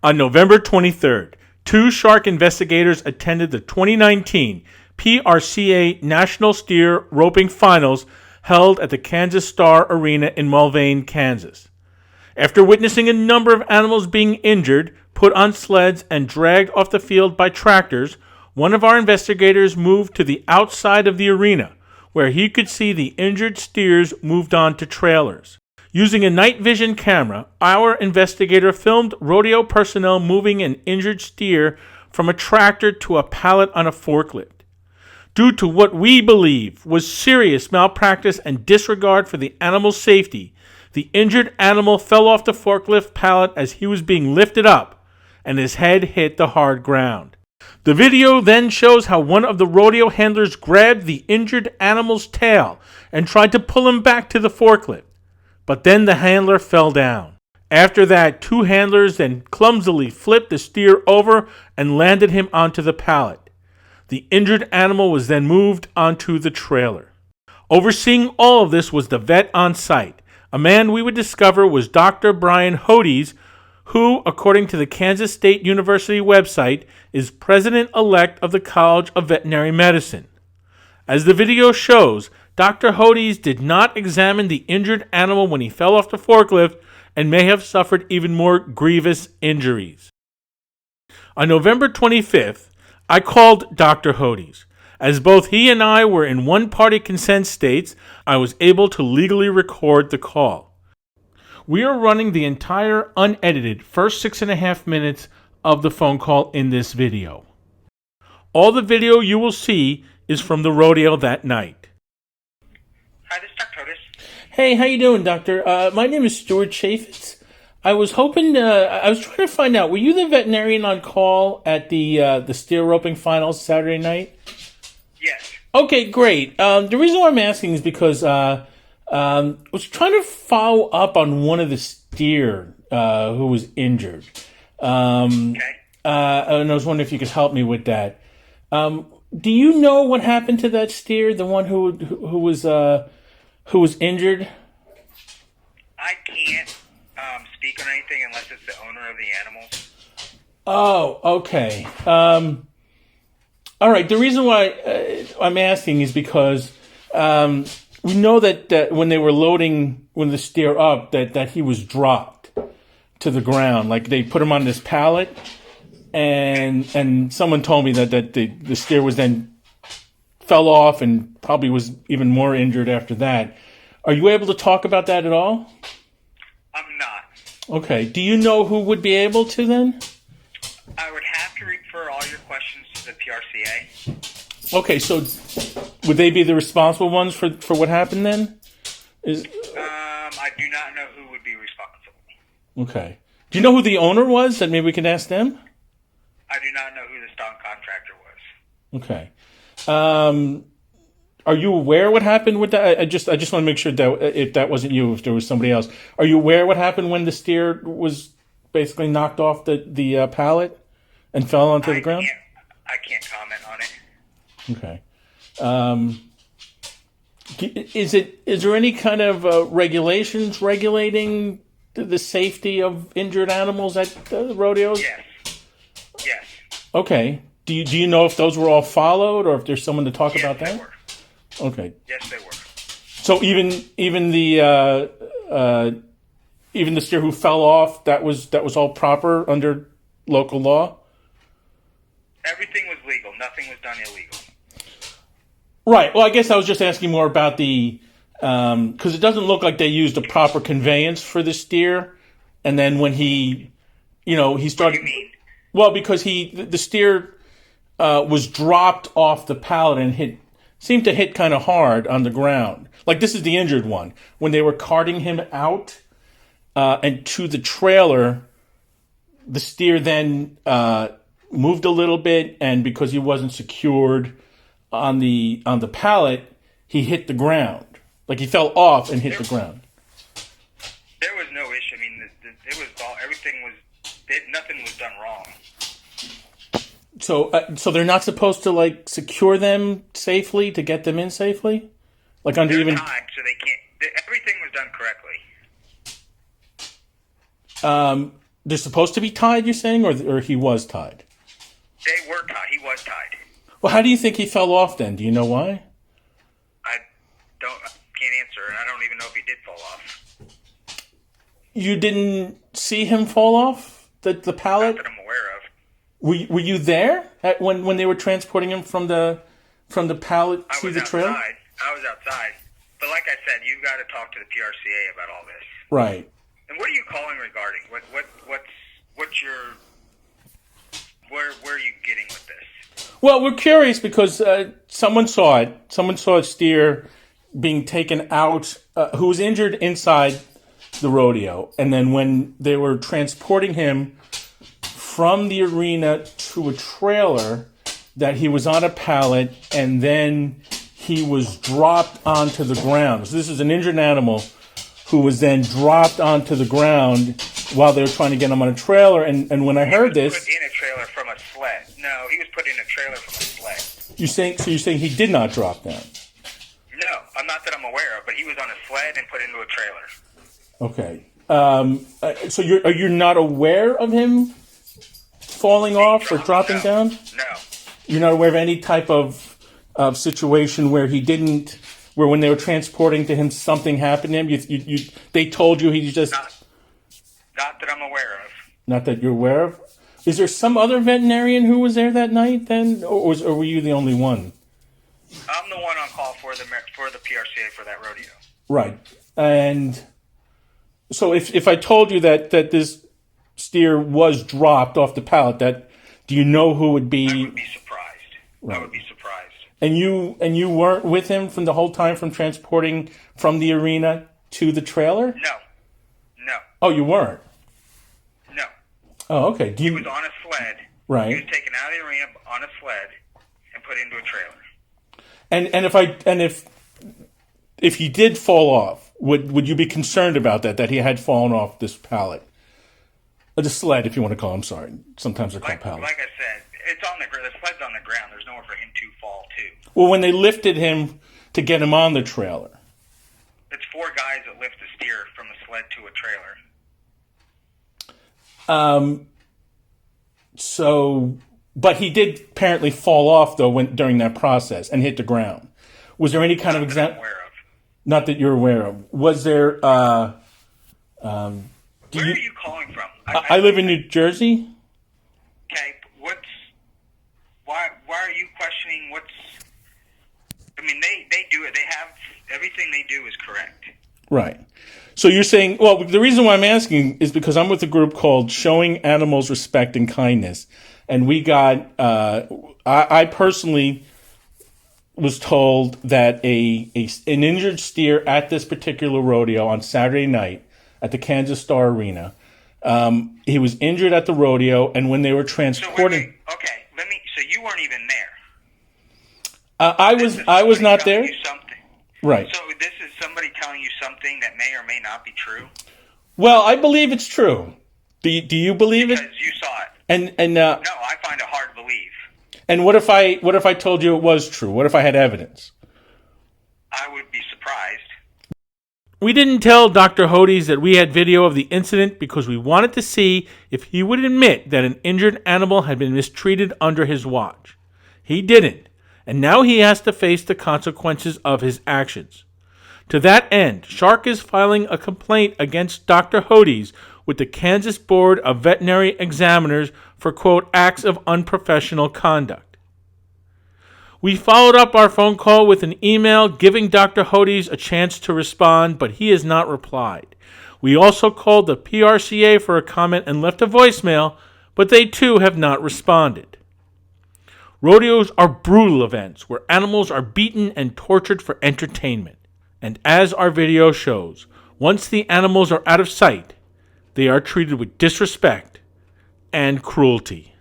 On November 23rd, two shark investigators attended the 2019 PRCA National Steer Roping Finals held at the Kansas Star Arena in Mulvane, Kansas. After witnessing a number of animals being injured, put on sleds, and dragged off the field by tractors, one of our investigators moved to the outside of the arena, where he could see the injured steers moved on to trailers. Using a night vision camera, our investigator filmed rodeo personnel moving an injured steer from a tractor to a pallet on a forklift. Due to what we believe was serious malpractice and disregard for the animal's safety, the injured animal fell off the forklift pallet as he was being lifted up, and his head hit the hard ground. The video then shows how one of the rodeo handlers grabbed the injured animal's tail and tried to pull him back to the forklift. But then the handler fell down. After that, two handlers then clumsily flipped the steer over and landed him onto the pallet. The injured animal was then moved onto the trailer. Overseeing all of this was the vet on site, a man we would discover was Dr. Brian Hodes, who, according to the Kansas State University website, is president-elect of the College of Veterinary Medicine. As the video shows, Dr. Hodes did not examine the injured animal when he fell off the forklift and may have suffered even more grievous injuries. On November 25th, I called Dr. Hodes. As both he and I were in one-party consent states, I was able to legally record the call. We are running the entire unedited first 6.5 minutes of the phone call in this video. All the video you will see is from the rodeo that night. Hi, this is Dr. Hodes. Hey, how you doing, Doctor? My name is Stuart Chaffetz. I was hoping, I was trying to find out, were you the veterinarian on call at the steer roping finals Saturday night? Yes. Okay, great. The reason why I'm asking is because I was trying to follow up on one of the steer who was injured. Okay. And I was wondering if you could help me with that. Do you know what happened to that steer, the one who was injured? I can't speak on anything unless it's the owner of the animals. Oh, okay. All right. The reason why I'm asking is because we know that when they were loading the steer up, that he was dropped to the ground. Like they put him on this pallet, and someone told me that the steer was then fell off and probably was even more injured after that. Are you able to talk about that at all? I'm not. Okay. Do you know who would be able to then? I would have to refer all your questions to the PRCA. Okay, so would they be the responsible ones for what happened then? I do not know who would be responsible. Okay. Do you know who the owner was? That maybe we could ask them? I do not know who the stock contractor was. Okay. Are you aware what happened with that? I just want to make sure that if that wasn't you, if there was somebody else. Are you aware what happened when the steer was basically knocked off the pallet and fell onto the ground? I can't comment on it. Okay. Is there any kind of regulations regulating the safety of injured animals at the rodeos? Yes. Okay. Do you know if those were all followed, or if there's someone to talk about that? They were. Okay. Yes, they were. So even the steer who fell off, that was all proper under local law? Everything was legal. Nothing was done illegal. Right. Well, I guess I was just asking more about the because it doesn't look like they used a proper conveyance for the steer, and then when he started. What do you mean? Well, because the steer was dropped off the pallet and seemed to hit kind of hard on the ground. Like this is the injured one. When they were carting him out and to the trailer, the steer then moved a little bit, and because he wasn't secured on the pallet, he hit the ground. Like he fell off and hit the ground. There was no issue. I mean, it was all, nothing was done wrong. So they're not supposed to secure them safely to get them in safely, under There's even time, so they can't. Everything was done correctly. they're supposed to be tied, you're saying, or he was tied? They were tied. He was tied. Well, how do you think he fell off then? Do you know why? I can't answer, and I don't even know if he did fall off. You didn't see him fall off the pallet? Not that I'm aware of. Were you there when they were transporting him from the pallet to the trailer? I was outside. But like I said, you've got to talk to the PRCA about all this. Right. And what are you calling regarding? What's your where are you getting with this? Well, we're curious because someone saw it. Someone saw a steer being taken out who was injured inside the rodeo, and then when they were transporting him from the arena to a trailer, that he was on a pallet, and then he was dropped onto the ground. So this is an injured animal who was then dropped onto the ground while they were trying to get him on a trailer. And when I heard this, put in a trailer from a sled. No, he was put in a trailer from a sled. You're saying he did not drop down? No, I'm not that I'm aware of, but he was on a sled and put into a trailer. Okay. So are you not aware of him falling off or dropping down? No. You're not aware of any type of situation where he didn't, where when they were transporting to him, something happened to him? They told you he just... Not that I'm aware of. Not that you're aware of? Is there some other veterinarian who was there that night then? Or were you the only one? I'm the one on call for the PRCA for that rodeo. Right. And so if I told you that this steer was dropped off the pallet, do you know who would be? I would be surprised. Right. I would be surprised. And you weren't with him from the whole time from transporting from the arena to the trailer? No. Oh, you weren't? No. Oh, okay. He was on a sled. Right. He was taken out of the arena on a sled and put into a trailer. And if he did fall off, would you be concerned about that he had fallen off this pallet? Or the sled, if you want to call it. I'm sorry. Sometimes they're called pallets. Like I said, it's on the sled's on the ground. There's nowhere for him to fall to. Well, when they lifted him to get him on the trailer. It's 4 guys that lift the steer from a sled to a trailer. But he did apparently fall off though during that process and hit the ground. Was there any kind of example? Not that you're aware of. Was there? Where are you calling from? I live in New Jersey. Okay, why are you questioning I mean, they do it. They have everything they do is correct. Right. So you're saying, well, the reason why I'm asking is because I'm with a group called Showing Animals Respect and Kindness. And we got, I personally was told that an injured steer at this particular rodeo on Saturday night at the Kansas Star Arena, he was injured at the rodeo, and when they were transporting... So you weren't even there. I was not there. Right. So this is somebody telling you something that may or may not be true? Well, I believe it's true. Do you believe it? Because you saw it. No, I find it hard to believe. And what if I told you it was true? What if I had evidence? I would be surprised. We didn't tell Dr. Hodes that we had video of the incident because we wanted to see if he would admit that an injured animal had been mistreated under his watch. He didn't, and now he has to face the consequences of his actions. To that end, Shark is filing a complaint against Dr. Hodes with the Kansas Board of Veterinary Examiners for, quote, acts of unprofessional conduct. We followed up our phone call with an email giving Dr. Hodes a chance to respond, but he has not replied. We also called the PRCA for a comment and left a voicemail, but they too have not responded. Rodeos are brutal events where animals are beaten and tortured for entertainment. And as our video shows, once the animals are out of sight, they are treated with disrespect and cruelty.